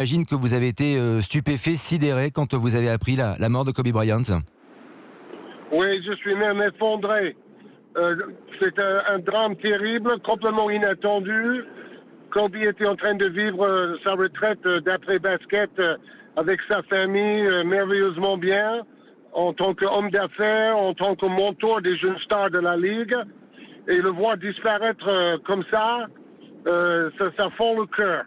J'imagine que vous avez été stupéfait, sidéré quand vous avez appris la mort de Kobe Bryant. Oui, je suis même effondré. C'est un drame terrible, complètement inattendu. Kobe était en train de vivre sa retraite d'après-basket avec sa famille merveilleusement bien, en tant qu'homme d'affaires, en tant que mentor des jeunes stars de la Ligue. Et le voir disparaître comme ça, ça fend le cœur.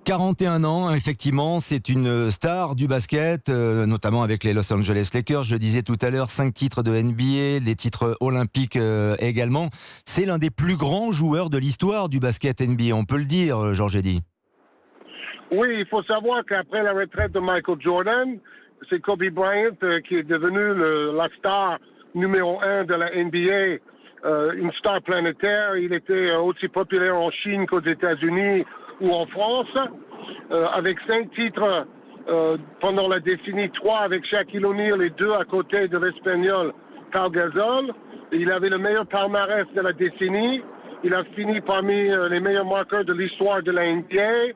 41 ans, effectivement, c'est une star du basket, notamment avec les Los Angeles Lakers. Je disais tout à l'heure, 5 titres de NBA, des titres olympiques également. C'est l'un des plus grands joueurs de l'histoire du basket NBA, on peut le dire, Georges Eddy. Oui, il faut savoir qu'après la retraite de Michael Jordan, c'est Kobe Bryant qui est devenu la star numéro 1 de la NBA, une star planétaire. Il était aussi populaire en Chine qu'aux États-Unis ou en France, avec 5 titres pendant la décennie 3 avec Shaquille O'Neal et 2 à côté de l'Espagnol Pau Gasol. Il avait le meilleur palmarès de la décennie. Il a fini parmi les meilleurs marqueurs de l'histoire de la NBA.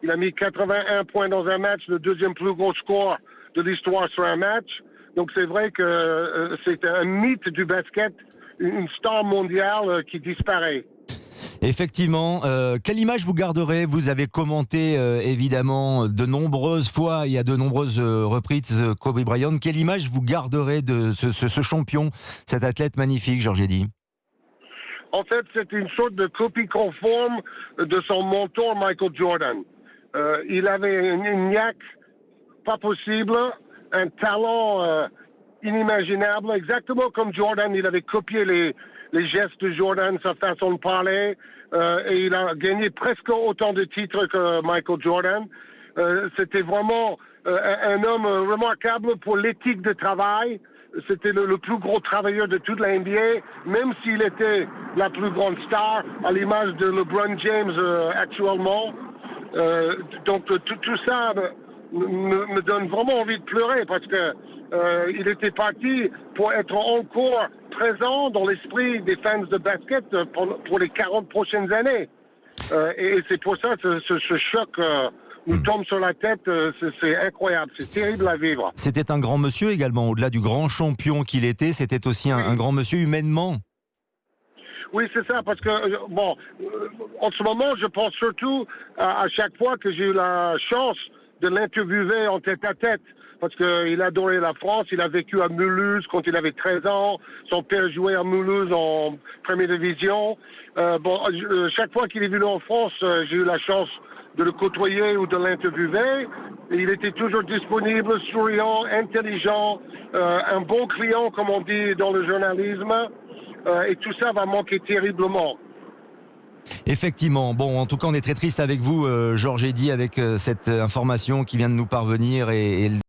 Il a mis 81 points dans un match, le deuxième plus gros score de l'histoire sur un match. Donc c'est vrai que c'est un mythe du basket, une star mondiale qui disparaît. Effectivement, quelle image vous garderez? Vous avez commenté évidemment de nombreuses fois et à de nombreuses reprises Kobe Bryant. Quelle image vous garderez de ce champion, cet athlète magnifique, Georges Eddy? En fait, c'est une sorte de copie conforme de son mentor Michael Jordan. Il avait une niaque pas possible, un talent inimaginable, exactement comme Jordan. Il avait copié les gestes de Jordan, sa façon de parler, et il a gagné presque autant de titres que Michael Jordan. C'était vraiment un homme remarquable pour l'éthique de travail. C'était le plus gros travailleur de toute la NBA, même s'il était la plus grande star, à l'image de LeBron James actuellement. Donc tout ça me donne vraiment envie de pleurer parce que il était parti pour être encore présent dans l'esprit des fans de basket pour les 40 prochaines années. Et c'est pour ça que ce choc nous tombe sur la tête, c'est incroyable, c'est terrible à vivre. C'était un grand monsieur également, au-delà du grand champion qu'il était, c'était aussi un grand monsieur humainement. Oui, c'est ça, parce que, en ce moment, je pense surtout à chaque fois que j'ai eu la chance de l'interviewer en tête-à-tête, parce qu'il adorait la France, il a vécu à Mulhouse quand il avait 13 ans, son père jouait à Mulhouse en première division. Chaque fois qu'il est venu en France, j'ai eu la chance de le côtoyer ou de l'interviewer. Il était toujours disponible, souriant, intelligent, un bon client, comme on dit dans le journalisme. Et tout ça va manquer terriblement. Effectivement. Bon, en tout cas, on est très triste avec vous, Georges Eddy, avec cette information qui vient de nous parvenir et